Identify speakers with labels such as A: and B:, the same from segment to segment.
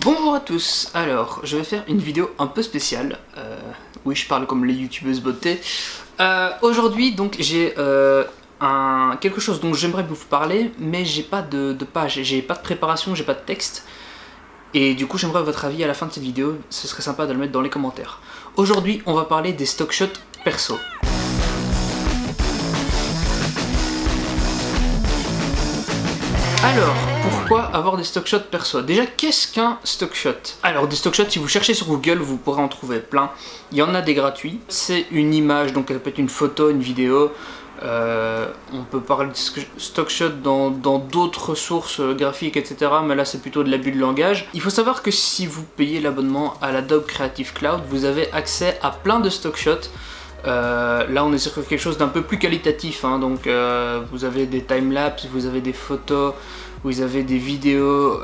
A: Bonjour à tous, alors je vais faire une vidéo un peu spéciale, oui je parle comme les youtubeuses beauté. Aujourd'hui donc j'ai quelque chose dont j'aimerais vous parler, mais j'ai pas de page, j'ai pas de préparation, j'ai pas de texte. Et du coup j'aimerais votre avis à la fin de cette vidéo, ce serait sympa de le mettre dans les commentaires. Aujourd'hui on va parler des stock shots perso. Alors, pourquoi avoir des stock shots perso? Déjà, qu'est-ce qu'un stock shot? Alors, des stock shots, si vous cherchez sur Google, vous pourrez en trouver plein. Il y en a des gratuits. C'est une image, donc ça peut être une photo, une vidéo. On peut parler de stock shot dans d'autres sources graphiques, etc. Mais là, c'est plutôt de l'abus de langage. Il faut savoir que si vous payez l'abonnement à l'Adobe Creative Cloud, vous avez accès à plein de stock shots. Là on est sur quelque chose d'un peu plus qualitatif, hein, donc vous avez des timelapses, vous avez des photos, vous avez des vidéos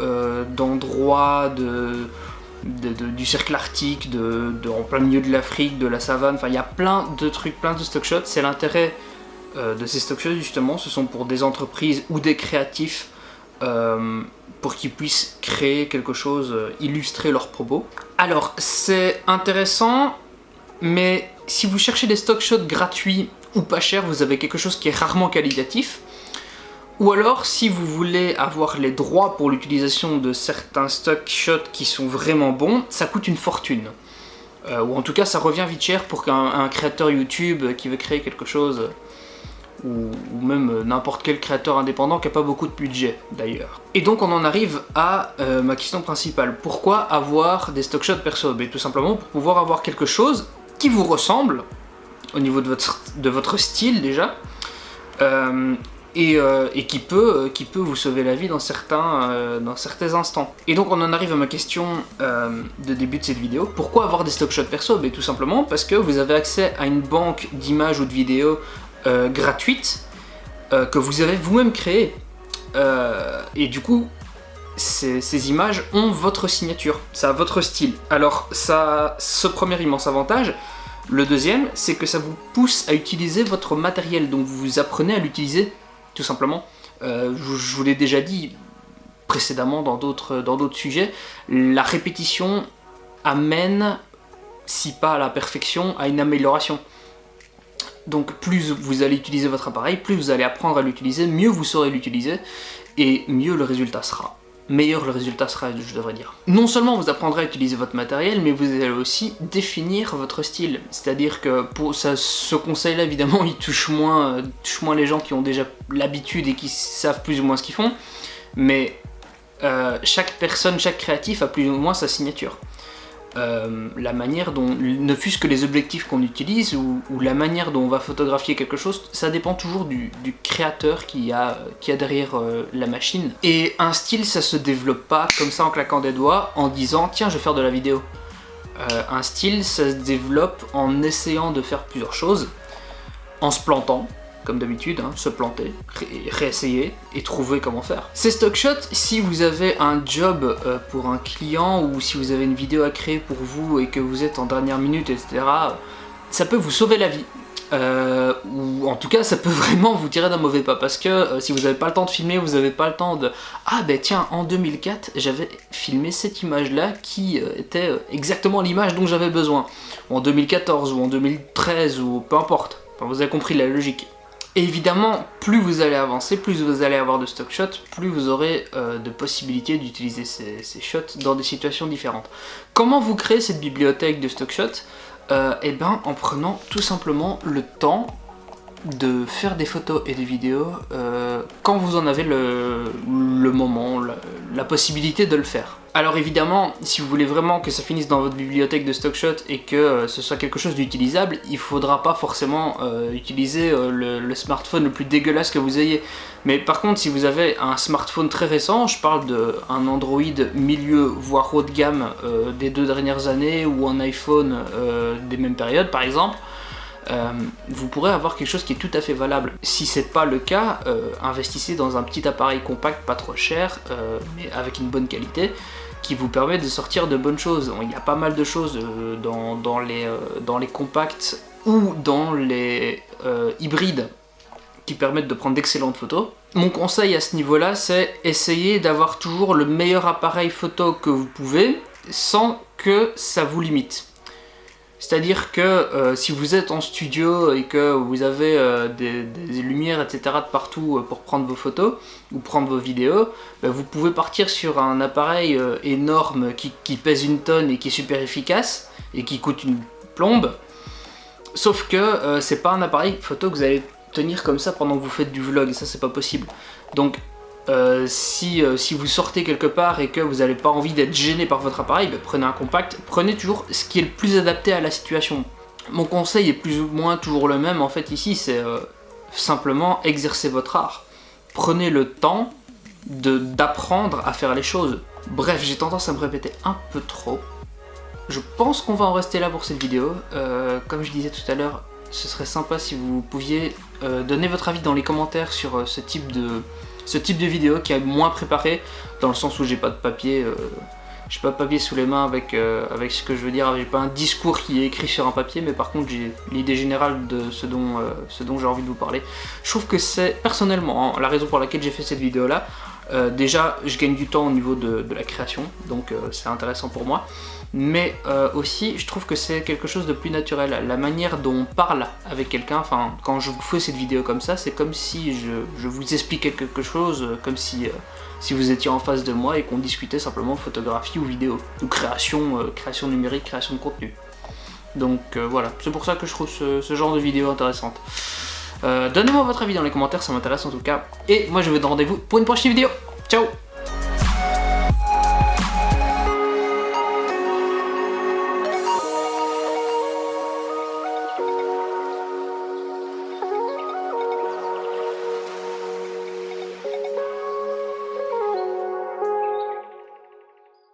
A: d'endroits du cercle arctique, en plein milieu de l'Afrique, de la savane, enfin il y a plein de trucs, plein de stock shots. C'est l'intérêt de ces stock shots justement, ce sont pour des entreprises ou des créatifs pour qu'ils puissent créer quelque chose, illustrer leurs propos. Alors c'est intéressant, mais si vous cherchez des stock shots gratuits ou pas chers, vous avez quelque chose qui est rarement qualitatif. Ou alors, si vous voulez avoir les droits pour l'utilisation de certains stock shots qui sont vraiment bons, ça coûte une fortune. Ou en tout cas, ça revient vite cher pour qu'un créateur YouTube qui veut créer quelque chose, ou même n'importe quel créateur indépendant qui n'a pas beaucoup de budget d'ailleurs. Et donc on en arrive à ma question principale. Pourquoi avoir des stock shots perso? Tout simplement pour pouvoir avoir quelque chose qui vous ressemble au niveau de votre style déjà, et qui peut vous sauver la vie dans certains instants. Et donc on en arrive à ma question de début de cette vidéo. Pourquoi avoir des stock shots perso? Tout simplement parce que vous avez accès à une banque d'images ou de vidéos gratuites que vous avez vous-même créées, et du coup ces images ont votre signature, ça a votre style. Alors ça a ce premier immense avantage. Le deuxième, c'est que ça vous pousse à utiliser votre matériel, donc vous apprenez à l'utiliser tout simplement. Je vous l'ai déjà dit précédemment dans d'autres sujets, la répétition amène, si pas à la perfection, à une amélioration. Donc plus vous allez utiliser votre appareil, plus vous allez apprendre à l'utiliser, mieux vous saurez l'utiliser, et mieux le résultat sera. Meilleur le résultat sera, je devrais dire. Non seulement vous apprendrez à utiliser votre matériel, mais vous allez aussi définir votre style. C'est-à-dire que pour ce conseil-là, évidemment, il touche moins les gens qui ont déjà l'habitude et qui savent plus ou moins ce qu'ils font. Mais chaque personne, chaque créatif a plus ou moins sa signature. La manière dont, ne fût-ce que les objectifs qu'on utilise ou la manière dont on va photographier quelque chose, ça dépend toujours du créateur qui a derrière la machine. Et un style, ça se développe pas comme ça en claquant des doigts, en disant tiens je vais faire de la vidéo. Un style, ça se développe en essayant de faire plusieurs choses, en se plantant, comme d'habitude, hein, se planter, réessayer et trouver comment faire. Ces stock shots, si vous avez un job pour un client ou si vous avez une vidéo à créer pour vous et que vous êtes en dernière minute, etc., ça peut vous sauver la vie. Ou en tout cas ça peut vraiment vous tirer d'un mauvais pas, parce que si vous n'avez pas le temps de filmer, vous n'avez pas le temps de ah ben tiens, en 2004 j'avais filmé cette image là qui était exactement l'image dont j'avais besoin, ou en 2014 ou en 2013 ou peu importe, enfin, vous avez compris la logique. Et évidemment, plus vous allez avancer, plus vous allez avoir de stock shots, plus vous aurez de possibilités d'utiliser ces shots dans des situations différentes. Comment vous créez cette bibliothèque de stock shots? En prenant tout simplement le temps de faire des photos et des vidéos quand vous en avez le moment, la possibilité de le faire. Alors évidemment, si vous voulez vraiment que ça finisse dans votre bibliothèque de stock shots et que ce soit quelque chose d'utilisable, il faudra pas forcément utiliser le smartphone le plus dégueulasse que vous ayez. Mais par contre, si vous avez un smartphone très récent, je parle d'un Android milieu voire haut de gamme des 2 dernières années, ou un iPhone des mêmes périodes par exemple, vous pourrez avoir quelque chose qui est tout à fait valable. Si c'est pas le cas, investissez dans un petit appareil compact pas trop cher, mais avec une bonne qualité, qui vous permet de sortir de bonnes choses. Il y a pas mal de choses dans les compacts ou dans les hybrides qui permettent de prendre d'excellentes photos. Mon conseil à ce niveau-là, c'est essayer d'avoir toujours le meilleur appareil photo que vous pouvez, sans que ça vous limite. C'est-à-dire que si vous êtes en studio et que vous avez des lumières, etc. de partout pour prendre vos photos ou prendre vos vidéos, ben vous pouvez partir sur un appareil énorme qui pèse 1 tonne et qui est super efficace et qui coûte une plombe. Sauf que c'est pas un appareil photo que vous allez tenir comme ça pendant que vous faites du vlog, et ça c'est pas possible. Donc si vous sortez quelque part et que vous n'avez pas envie d'être gêné par votre appareil, ben prenez un compact, prenez toujours ce qui est le plus adapté à la situation. Mon conseil est plus ou moins toujours le même en fait ici, c'est simplement exercer votre art. Prenez le temps d'apprendre à faire les choses. Bref, j'ai tendance à me répéter un peu trop. Je pense qu'on va en rester là pour cette vidéo. Comme je disais tout à l'heure, ce serait sympa si vous pouviez donner votre avis dans les commentaires sur ce type de vidéo qui est moins préparé, dans le sens où j'ai pas de papier, sous les mains avec ce que je veux dire, j'ai pas un discours qui est écrit sur un papier, mais par contre j'ai l'idée générale de ce dont j'ai envie de vous parler. Je trouve que c'est personnellement la raison pour laquelle j'ai fait cette vidéo là. Déjà je gagne du temps au niveau de la création, donc c'est intéressant pour moi, mais aussi je trouve que c'est quelque chose de plus naturel. La manière dont on parle avec quelqu'un, enfin quand je vous fais cette vidéo comme ça, c'est comme si je vous expliquais quelque chose, comme si vous étiez en face de moi et qu'on discutait simplement photographie ou vidéo, ou création numérique, création de contenu. Donc voilà, c'est pour ça que je trouve ce genre de vidéo intéressante. Donnez-moi votre avis dans les commentaires, ça m'intéresse en tout cas. Et moi je vous donne rendez-vous pour une prochaine vidéo. Ciao!